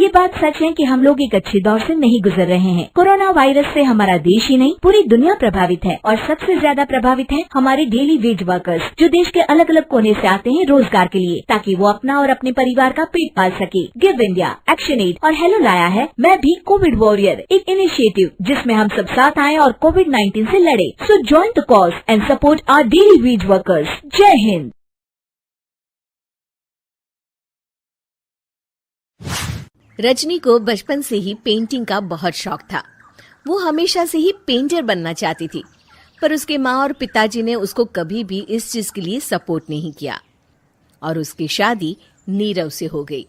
ये बात सच है कि हम लोग एक अच्छे दौर से नहीं गुजर रहे हैं। कोरोना वायरस से हमारा देश ही नहीं पूरी दुनिया प्रभावित है और सबसे ज्यादा प्रभावित है हमारे डेली वेज वर्कर्स, जो देश के अलग अलग कोने से आते हैं रोजगार के लिए, ताकि वो अपना और अपने परिवार का पेट पाल सके। गिव इंडिया, एक्शन एड और हेलो लाया है मैं भी कोविड वॉरियर, एक इनिशिएटिव जिसमें हम सब साथ आए और कोविड-19 से लड़े। So join the cause and support our daily wage workers. जय हिंद। रजनी को बचपन से ही पेंटिंग का बहुत शौक था। वो हमेशा से ही पेंटर बनना चाहती थी, पर उसके माँ और पिताजी ने उसको कभी भी इस चीज के लिए सपोर्ट नहीं किया और उसकी शादी नीरव से हो गई।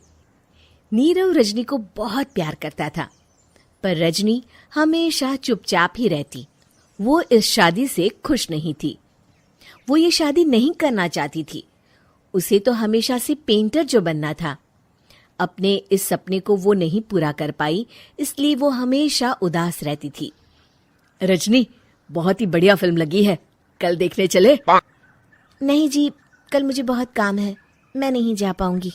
नीरव रजनी को बहुत प्यार करता था, पर रजनी हमेशा चुपचाप ही रहती। वो इस शादी से खुश नहीं थी। वो ये शादी नहीं करना चाहती थी। उसे तो हमेशा से पेंटर जो बनना था। अपने इस सपने को वो नहीं पूरा कर पाई, इसलिए वो हमेशा उदास रहती थी। रजनी, बहुत ही बढ़िया फिल्म लगी है, कल देखने चले? नहीं जी, कल मुझे बहुत काम है, मैं नहीं जा पाऊंगी।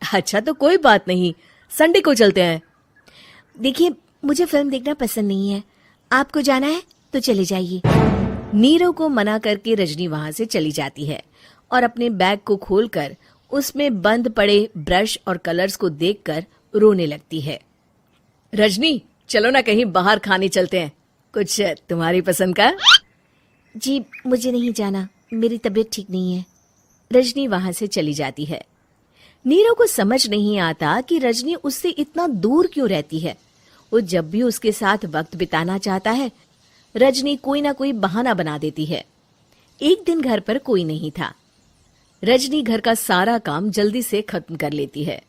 अच्छा तो कोई बात नहीं, संडे को चलते हैं। देखिए, मुझे फिल्म देखना पसंद नहीं है। आपको जाना है तो चले जाइए। नीरव को मना करके रजनी वहां से चली जाती है और अपने बैग को खोलकर उसमें बंद पड़े ब्रश और कलर्स को देखकर रोने लगती है। रजनी, चलो ना कहीं बाहर खाने चलते हैं, कुछ तुम्हारी पसंद का। जी, मुझे नहीं जाना, मेरी तबीयत ठीक नहीं है। रजनी वहां से चली जाती है। नीरव को समझ नहीं आता कि रजनी उससे इतना दूर क्यों रहती है। वो जब भी उसके साथ वक्त बिताना चाहता है, रजनी कोई ना कोई बहाना बना देती है। एक दिन घर पर कोई नहीं था। रजनी घर का सारा काम जल्दी से खत्म कर लेती है।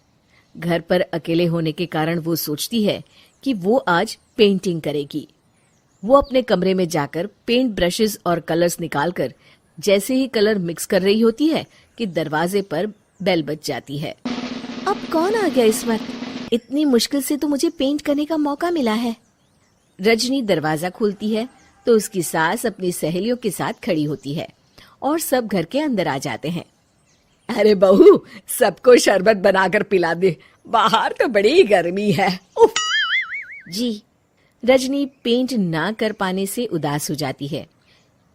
घर पर अकेले होने के कारण वो सोचती है कि वो आज पेंटिंग करेगी। वो अपने कमरे में जाकर पेंट ब्रशेस और कलर्स निकालकर जैसे ही कलर मिक्स कर रही होती है कि दरवाजे पर बेल बज जाती है। अब कौन आ गया इस वक्त? इतनी मुश्किल से तो मुझे पेंट करने का मौका मिला है। रजनी दरवाजा खोलती है तो उसकी सास अपनी सहेलियों के साथ खड़ी होती है और सब घर के अंदर आ जाते हैं। अरे बहू, सबको शरबत बनाकर पिला दे, बाहर तो बड़ी गर्मी है। उफ। जी। रजनी पेंट ना कर पाने से उदास हो जाती है।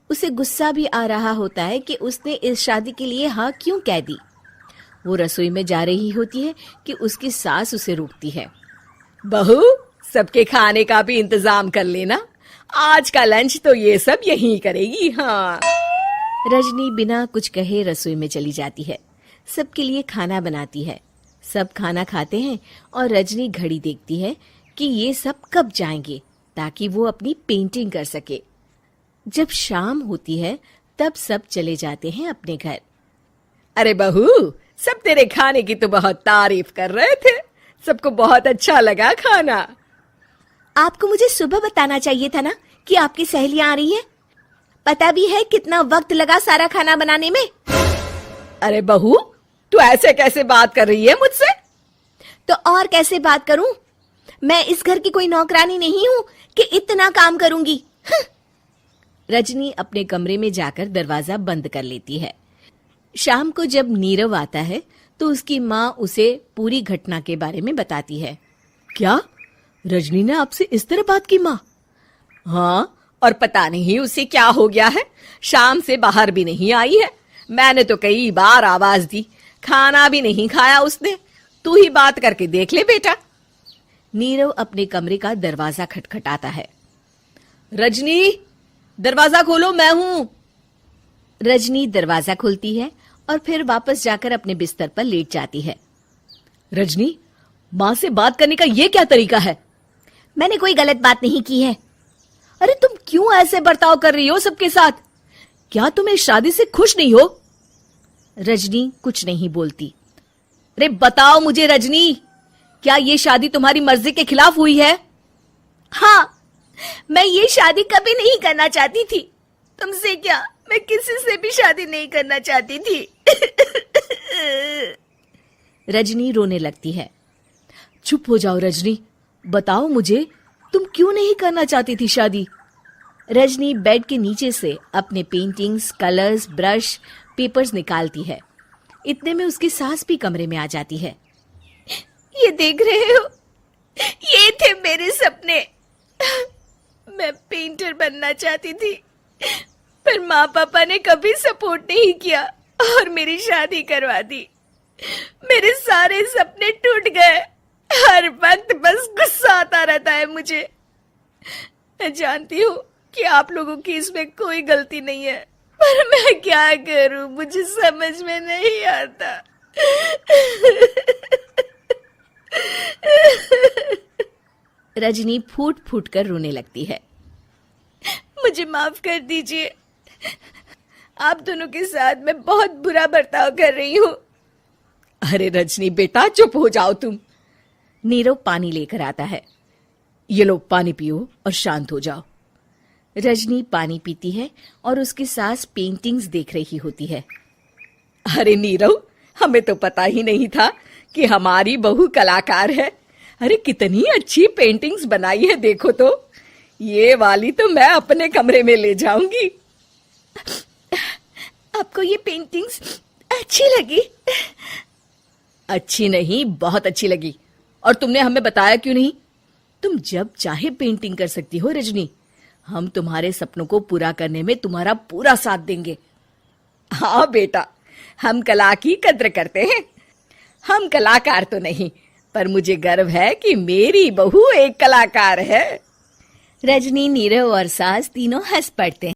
उसे गुस्सा भी आ रहा होता है कि उसने इस शादी के लिए हाँ क्यों कह दी। वो रसोई में जा रही होती है कि उसकी सास उसे रोकती है। बहू, सबके खाने का भी इंतजाम कर लेना, आज का लंच तो ये सब यहीं करेगी। हाँ। रजनी बिना कुछ कहे रसोई में चली जाती है। सबके लिए खाना बनाती है। सब खाना खाते हैं और रजनी घड़ी देखती है कि ये सब कब जाएंगे ताकि वो अपनी पेंटिंग कर सके। जब शाम होती है तब सब चले जाते हैं अपने घर। अरे बहू, सब तेरे खाने की तो बहुत तारीफ कर रहे थे, सबको बहुत अच्छा लगा खाना। आपको मुझे सुबह बताना चाहिए था ना कि आपकी सहेलियां आ रही हैं। पता भी है कितना वक्त लगा सारा खाना बनाने में। अरे बहू, तू ऐसे कैसे बात कर रही है मुझसे? तो और कैसे बात करूं? मैं इस घर की कोई नौकरानी नहीं हूं कि इतना काम करूंगी। रजनी अपने कमरे में जाकर दरवाजा बंद कर लेती है। शाम को जब नीरव आता है तो उसकी माँ उसे पूरी घटना के बारे में बताती है। क्या रजनी ने आपसे इस तरह बात की माँ? हाँ, और पता नहीं उसे क्या हो गया है, शाम से बाहर भी नहीं आई है। मैंने तो कई बार आवाज दी, खाना भी नहीं खाया उसने। तू ही बात करके देख ले बेटा। नीरव अपने कमरे का दरवाजा खटखटाता है। रजनी, दरवाजा खोलो, मैं हूं। रजनी दरवाजा खोलती है और फिर वापस जाकर अपने बिस्तर पर लेट जाती है। रजनी, माँ से बात करने का ये क्या तरीका है? मैंने कोई गलत बात नहीं की है। अरे तुम क्यों ऐसे बर्ताव कर रही हो सबके साथ? क्या तुम इस शादी से खुश नहीं हो? रजनी कुछ नहीं बोलती। अरे बताओ मुझे रजनी, क्या ये शादी तुम्हारी मर्जी के खिलाफ हुई है? हाँ, मैं ये शादी कभी नहीं करना चाहती थी। तुमसे क्या, मैं किसी से भी शादी नहीं करना चाहती थी। रजनी रोने लगती है। चुप हो जाओ रजनी, बताओ मुझे, तुम क्यों नहीं करना चाहती थी शादी? रजनी बेड के नीचे से अपने पेंटिंग्स, कलर्स, ब्रश, पेपर्स निकालती है। इतने में उसकी सास भी कमरे में आ जाती है। ये देख रहे हो, ये थे मेरे सपने। मैं पेंटर बनना चाहती थी, पर माँ पापा ने कभी सपोर्ट नहीं किया और मेरी शादी करवा दी। मेरे सारे सपने टूट गए। हर वक्त बस गुस्सा आता रहता है मुझे। मैं जानती हूँ कि आप लोगों की इसमें कोई गलती नहीं है, पर मैं क्या करूं, मुझे समझ में नहीं आता। रजनी फूट फूट कर रोने लगती है। मुझे माफ कर दीजिए, आप दोनों के साथ मैं बहुत बुरा बर्ताव कर रही हूँ। अरे रजनी बेटा, चुप हो जाओ तुम। नीरव पानी लेकर आता है। ये लो पानी पियो और शांत हो जाओ। रजनी पानी पीती है और उसकी सास पेंटिंग्स देख रही होती है। अरे नीरव, हमें तो पता ही नहीं था कि हमारी बहू कलाकार है। अरे कितनी अच्छी पेंटिंग्स बनाई है, देखो तो। ये वाली तो मैं अपने कमरे में ले जाऊंगी। आपको ये पेंटिंग्स अच्छी लगी? अच्छी नहीं, बहुत अच्छी लगी। और तुमने हमें बताया क्यों नहीं? तुम जब चाहे पेंटिंग कर सकती हो रजनी। हम तुम्हारे सपनों को पूरा करने में तुम्हारा पूरा साथ देंगे। हाँ बेटा, हम कला की कद्र करते हैं। हम कलाकार तो नहीं, पर मुझे गर्व है कि मेरी बहू एक कलाकार है। रजनी, नीरव और सास तीनों हंस पड़ते हैं।